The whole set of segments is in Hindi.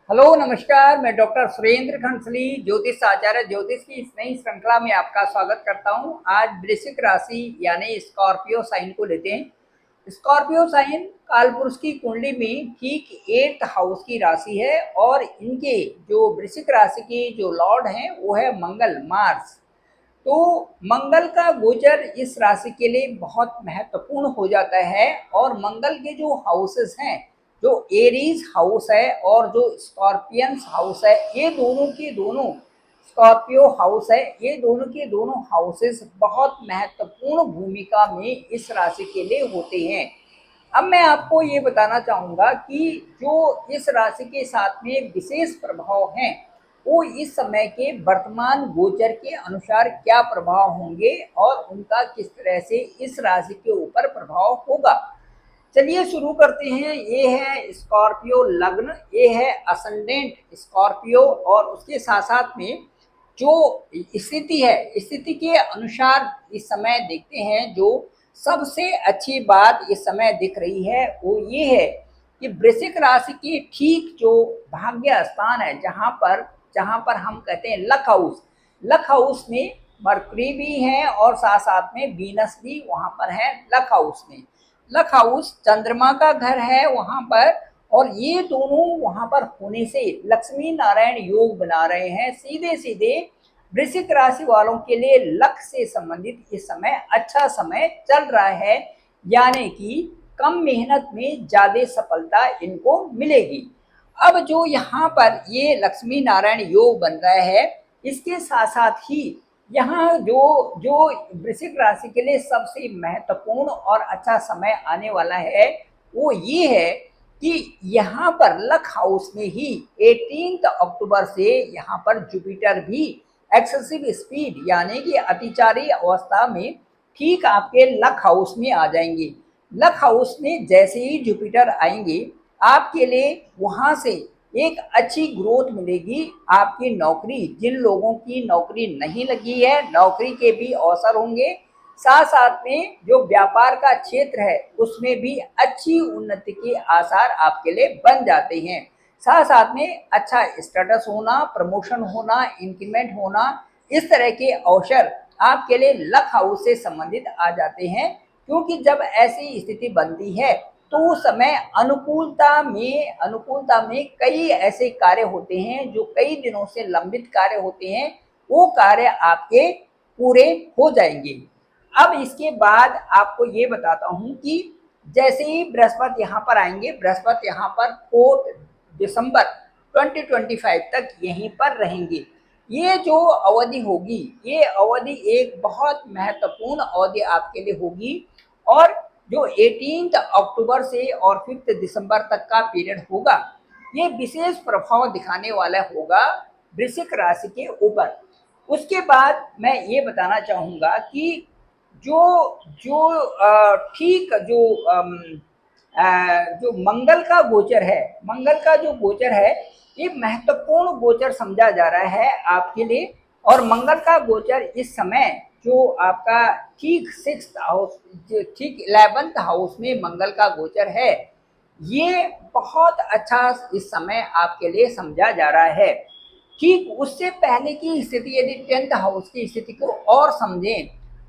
हेलो नमस्कार। मैं डॉक्टर सुरेंद्र खंसली ज्योतिष आचार्य ज्योतिष की इस नई श्रृंखला में आपका स्वागत करता हूं। आज वृश्चिक राशि यानी स्कॉर्पियो साइन को लेते हैं। स्कॉर्पियो साइन कालपुरुष की कुंडली में ठीक 8th हाउस की राशि है और इनके जो वृश्चिक राशि के जो लॉर्ड हैं वो है मंगल, मार्स। तो मंगल का गोचर इस राशि के लिए बहुत महत्वपूर्ण हो जाता है और मंगल के जो हाउसेस हैं, जो एरीज हाउस है और जो स्कॉर्पियंस हाउस है, ये दोनों के दोनों स्कॉर्पियो हाउस है, ये दोनों के दोनों हाउसेस बहुत महत्वपूर्ण भूमिका में इस राशि के लिए होते हैं। अब मैं आपको ये बताना चाहूँगा कि जो इस राशि के साथ में विशेष प्रभाव हैं वो इस समय के वर्तमान गोचर के अनुसार क्या प्रभाव होंगे और उनका किस तरह से इस राशि के ऊपर प्रभाव होगा। चलिए शुरू करते हैं। ये है स्कॉर्पियो लग्न, ये है असेंडेंट स्कॉर्पियो और उसके साथ साथ में जो स्थिति है, स्थिति के अनुसार इस समय देखते हैं जो सबसे अच्छी बात इस समय दिख रही है वो ये है कि वृश्चिक राशि की ठीक जो भाग्य स्थान है, जहां पर हम कहते हैं लक हाउस में मरकरी भी है और साथ साथ में वीनस भी वहां पर है। लक हाउस में, लक हाउस चंद्रमा का घर है वहां पर, और ये दोनों वहां पर होने से लक्ष्मी नारायण योग बना रहे हैं। सीधे सीधे वृश्चिक राशि वालों के लिए लक से संबंधित इस समय अच्छा समय चल रहा है, यानी कि कम मेहनत में ज्यादा सफलता इनको मिलेगी। अब जो यहाँ पर ये लक्ष्मी नारायण योग बन रहा है, इसके साथ साथ ही यहाँ जो जो वृश्चिक राशि के लिए सबसे महत्वपूर्ण और अच्छा समय आने वाला है वो ये है कि यहाँ पर लक हाउस में ही 18 अक्टूबर से यहाँ पर जुपिटर भी एक्सेसिव स्पीड यानी कि अतिचारी अवस्था में ठीक आपके लक हाउस में आ जाएंगे। लक हाउस में जैसे ही जुपिटर आएंगे आपके लिए वहां से एक अच्छी ग्रोथ मिलेगी। आपकी नौकरी, जिन लोगों की नौकरी नहीं लगी है, नौकरी के भी अवसर होंगे। साथ साथ में जो व्यापार का क्षेत्र है उसमें भी अच्छी उन्नति के आसार आपके लिए बन जाते हैं। साथ साथ में अच्छा स्टेटस होना, प्रमोशन होना, इंक्रीमेंट होना, इस तरह के अवसर आपके लिए लक हाउस से संबंधित आ जाते हैं। क्योंकि जब ऐसी स्थिति बनती है तो उस समय अनुकूलता में कई ऐसे कार्य होते हैं जो कई दिनों से लंबित कार्य होते हैं, वो कार्य आपके पूरे हो जाएंगे। अब इसके बाद आपको ये बताता हूं कि जैसे ही बृहस्पति यहाँ पर आएंगे, बृहस्पति यहाँ पर 4 दिसंबर 2025 तक यहीं पर रहेंगे। ये जो अवधि होगी, ये अवधि एक बहुत महत्वपूर्ण अवधि आपके लिए होगी और जो 18 अक्टूबर से और 5 दिसंबर तक का पीरियड होगा, ये विशेष प्रभाव दिखाने वाला होगा वृश्चिक राशि के ऊपर। उसके बाद मैं ये बताना चाहूँगा कि जो जो ठीक जो मंगल का गोचर है, मंगल का जो गोचर है ये महत्वपूर्ण गोचर समझा जा रहा है आपके लिए। और मंगल का गोचर इस समय जो आपका ठीक 6th हाउस, ठीक 11th हाउस में मंगल का गोचर है, ये बहुत अच्छा इस समय आपके लिए समझा जा रहा है। ठीक उससे पहले की स्थिति, यदि 10th हाउस की स्थिति को और समझें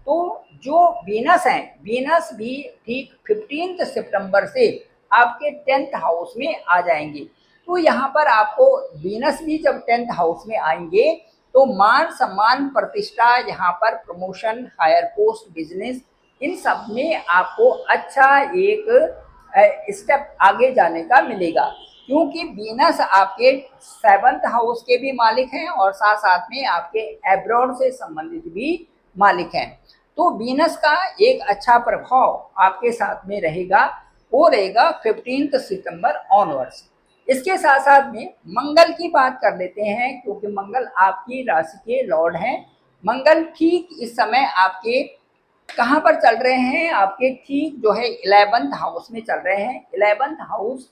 तो जो वीनस है, वीनस भी ठीक 15 सितंबर से आपके 10th हाउस में आ जाएंगे। तो यहाँ पर आपको वीनस भी जब 10th हाउस में आएंगे तो मान सम्मान, प्रतिष्ठा, यहाँ पर प्रमोशन, हायर पोस्ट, बिजनेस, इन सब में आपको अच्छा एक स्टेप आगे जाने का मिलेगा। क्योंकि वीनस आपके 7th हाउस के भी मालिक हैं और साथ साथ में आपके एब्रॉड से संबंधित भी मालिक हैं। तो वीनस का एक अच्छा प्रभाव आपके साथ में रहेगा, वो रहेगा 15 सितंबर ऑनवर्ड्स। इसके साथ साथ में मंगल की बात कर लेते हैं, क्योंकि मंगल आपकी राशि के लॉर्ड हैं। मंगल ठीक इस समय आपके कहाँ पर चल रहे हैं, आपके ठीक जो है 11th हाउस में चल रहे हैं। 11th हाउस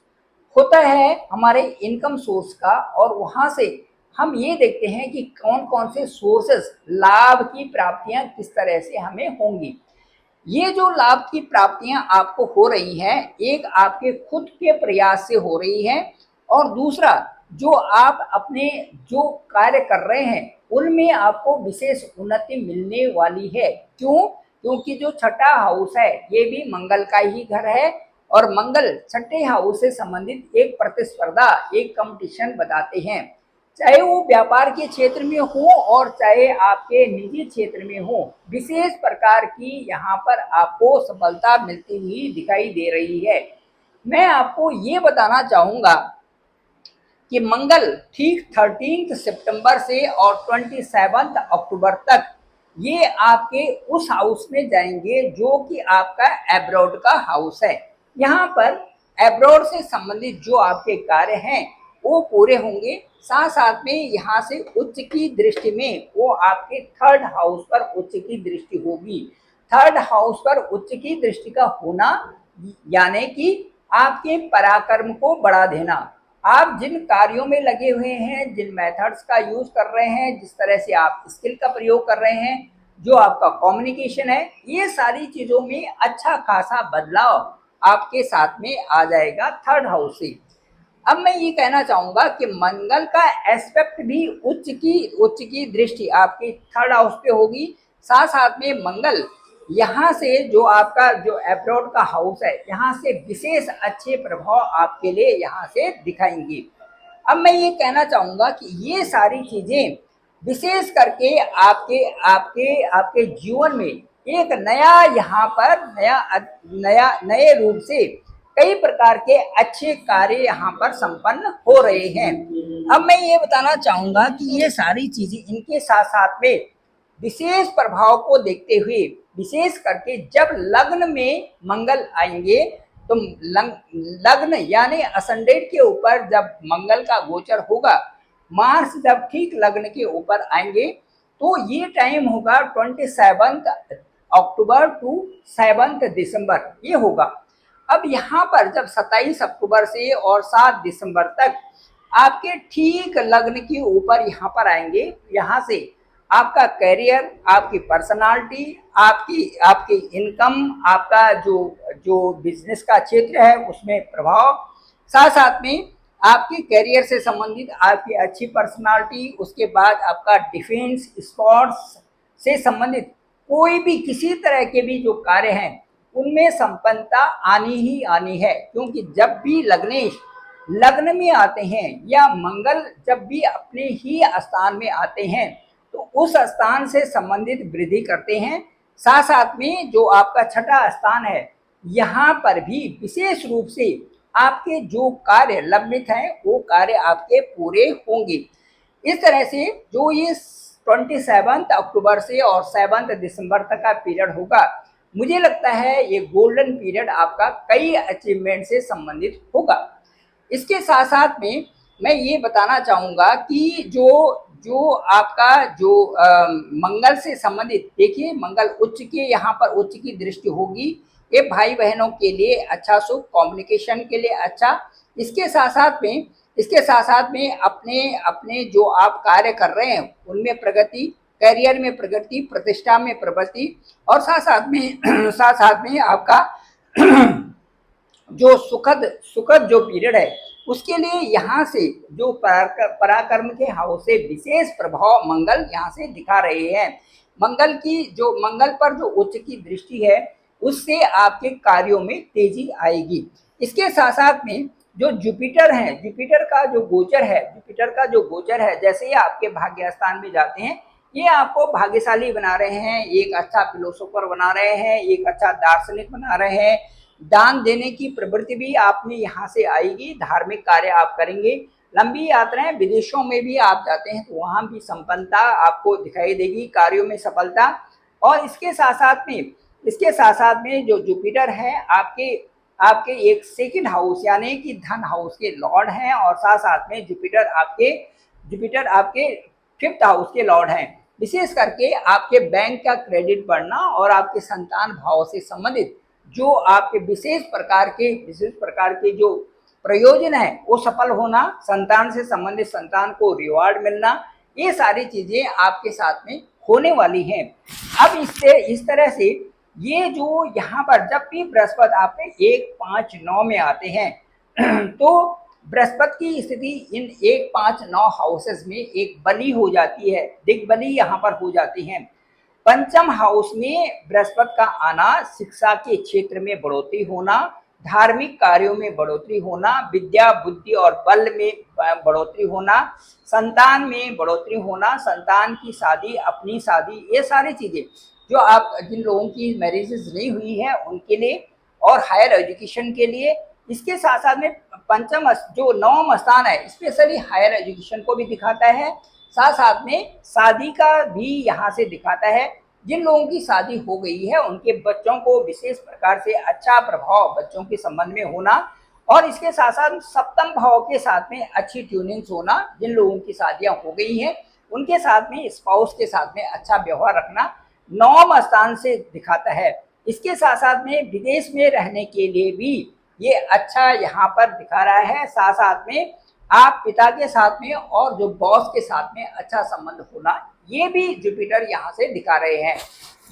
होता है हमारे इनकम सोर्स का, और वहां से हम ये देखते हैं कि कौन कौन से सोर्सेस, लाभ की प्राप्तियां किस तरह से हमें होंगी। ये जो लाभ की प्राप्तियां आपको हो रही हैं, एक आपके खुद के प्रयास से हो रही है और दूसरा जो आप अपने जो कार्य कर रहे हैं उनमें आपको विशेष उन्नति मिलने वाली है। क्यों? क्योंकि जो छठा हाउस है ये भी मंगल का ही घर है और मंगल छठे हाउस से संबंधित एक प्रतिस्पर्धा, एक कंपटीशन बताते हैं। चाहे वो व्यापार के क्षेत्र में हो और चाहे आपके निजी क्षेत्र में हो, विशेष प्रकार की यहाँ पर आपको सफलता मिलती हुई दिखाई दे रही है। मैं आपको ये बताना चाहूँगा कि मंगल ठीक 13 सितंबर से और 27 अक्टूबर तक ये आपके उस हाउस में जाएंगे जो कि आपका एब्रॉड का हाउस है। यहाँ पर एब्रॉड से संबंधित जो आपके कार्य हैं वो पूरे होंगे। साथ साथ में यहाँ से उच्च की दृष्टि में वो आपके थर्ड हाउस पर उच्च की दृष्टि होगी। थर्ड हाउस पर उच्च की दृष्टि का होना यानी कि आपके पराक्रम को बढ़ा देना। आप जिन कार्यों में लगे हुए हैं, जिन मेथड्स का यूज कर रहे हैं, जिस तरह से आप स्किल का प्रयोग कर रहे हैं, जो आपका कम्युनिकेशन है, ये सारी चीजों में अच्छा खासा बदलाव आपके साथ में आ जाएगा थर्ड हाउस से। अब मैं ये कहना चाहूंगा कि मंगल का एस्पेक्ट भी उच्च की दृष्टि आपकी थर्ड हाउस पे होगी। साथ साथ में मंगल यहाँ से जो आपका जो एब्रॉड का हाउस है यहाँ से विशेष अच्छे प्रभाव आपके लिए यहाँ से दिखाएंगे। अब मैं ये कहना चाहूंगा कि ये सारी चीजें विशेष करके आपके आपके आपके जीवन में एक नया यहाँ पर नए रूप से कई प्रकार के अच्छे कार्य यहाँ पर संपन्न हो रहे हैं। अब मैं ये बताना चाहूंगा कि ये सारी चीजें इनके साथ साथ में विशेष प्रभाव को देखते हुए, विशेष करके जब लग्न में मंगल आएंगे तो लग्न यानी असेंडेंट के ऊपर जब मंगल का गोचर होगा, मार्स जब ठीक लग्न के ऊपर आएंगे तो ये टाइम होगा 27 अक्टूबर टू 7 दिसंबर ये होगा। अब यहाँ पर जब 27 अक्टूबर से और 7 दिसंबर तक आपके ठीक लग्न के ऊपर यहाँ पर आएंगे, यहाँ से आपका करियर, आपकी पर्सनालिटी, आपकी आपकी इनकम, आपका जो जो बिजनेस का क्षेत्र है उसमें प्रभाव, साथ साथ में आपके करियर से संबंधित आपकी अच्छी पर्सनालिटी, उसके बाद आपका डिफेंस स्पोर्ट्स से संबंधित कोई भी किसी तरह के भी जो कार्य हैं उनमें संपन्नता आनी ही आनी है। क्योंकि जब भी लग्नेश लग्न में आते हैं या मंगल जब भी अपने ही स्थान में आते हैं तो उस स्थान से संबंधित वृद्धि करते हैं। साथ साथ में जो आपका छठा स्थान है यहाँ पर भी विशेष रूप से आपके जो कार्य लंबित हैं वो कार्य आपके पूरे होंगे। इस तरह से जो ये 27 अक्टूबर से और 7 दिसंबर तक का पीरियड होगा, मुझे लगता है ये गोल्डन पीरियड आपका कई अचीवमेंट से संबंधित होगा। इसके साथ साथ में मैं ये बताना चाहूँगा कि जो जो आपका जो मंगल से संबंधित, देखिए मंगल उच्च के यहाँ पर उच्च की दृष्टि होगी, ये भाई बहनों के लिए अच्छा, शुभ कम्युनिकेशन के लिए अच्छा। इसके साथ साथ में अपने अपने जो आप कार्य कर रहे हैं उनमें प्रगति, करियर में प्रगति, प्रतिष्ठा में प्रगति, और साथ साथ में आपका जो सुखद जो पीरियड है उसके लिए यहाँ से जो पराक्रम के हाउस से विशेष प्रभाव मंगल यहाँ से दिखा रहे हैं। मंगल पर जो उच्च की दृष्टि है उससे आपके कार्यों में तेजी आएगी। इसके साथ साथ में जो जुपिटर है, जुपिटर का जो गोचर है जैसे ही आपके भाग्य स्थान में जाते हैं ये आपको भाग्यशाली बना रहे हैं, एक अच्छा फिलोसोफर बना रहे हैं, एक अच्छा दार्शनिक बना रहे हैं। दान देने की प्रवृत्ति भी आप में यहाँ से आएगी, धार्मिक कार्य आप करेंगे, लंबी यात्राएं विदेशों में भी आप जाते हैं तो वहाँ भी संपन्नता आपको दिखाई देगी, कार्यों में सफलता। और इसके साथ साथ में जो जुपिटर है आपके एक सेकंड हाउस यानी कि धन हाउस के लॉर्ड हैं, और साथ साथ में जुपिटर आपके फिफ्थ हाउस के लॉर्ड हैं। विशेष करके आपके बैंक का क्रेडिट बढ़ना और आपके संतान भाव से संबंधित जो आपके विशेष प्रकार के जो प्रयोजन है वो सफल होना, संतान से संबंधित संतान को रिवार्ड मिलना, ये सारी चीजें आपके साथ में होने वाली हैं। अब इस तरह से ये जो यहाँ पर जब भी बृहस्पति आपके 1, 5, 9 में आते हैं तो बृहस्पति की स्थिति इन 1, 5, 9 हाउसेस में एक बली हो जाती है, दिग्बली यहाँ पर हो जाती है। पंचम हाउस में बृहस्पति का आना शिक्षा के क्षेत्र में बढ़ोतरी होना, धार्मिक कार्यों में बढ़ोतरी होना, विद्या बुद्धि और बल में बढ़ोतरी होना, संतान में बढ़ोतरी होना, संतान की शादी, अपनी शादी, ये सारी चीजें जो आप जिन लोगों की मैरिजेस नहीं हुई है उनके लिए और हायर एजुकेशन के लिए। इसके साथ साथ में पंचम जो नवम स्थान है स्पेशली हायर एजुकेशन को भी दिखाता है, साथ साथ में शादी का भी यहाँ से दिखाता है। जिन लोगों की शादी हो गई है उनके बच्चों को विशेष प्रकार से अच्छा प्रभाव बच्चों के संबंध में होना, और इसके साथ साथ सप्तम भाव के साथ में अच्छी ट्यूनिंग्स होना। जिन लोगों की शादियां हो गई हैं उनके साथ में स्पाउस के साथ में अच्छा व्यवहार रखना नवम स्थान से दिखाता है। इसके साथ साथ में विदेश में रहने के लिए भी ये अच्छा यहाँ पर दिखा रहा है। साथ साथ में आप पिता के साथ में और जो बॉस के साथ में अच्छा संबंध होना, ये भी जुपिटर यहाँ से दिखा रहे हैं।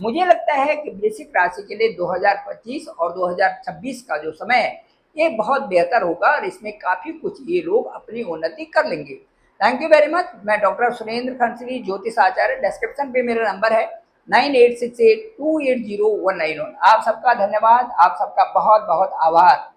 मुझे लगता है कि वृश्चिक राशि के लिए 2025 और 2026 का जो समय है ये बहुत बेहतर होगा और इसमें काफी कुछ ये लोग अपनी उन्नति कर लेंगे। Thank you very much. मैं डॉक्टर सुरेंद्र खंसली, ज्योतिष आचार्य। डिस्क्रिप्शन पे मेरा नंबर है 9868280191। आप सबका धन्यवाद, आप सबका बहुत बहुत आभार।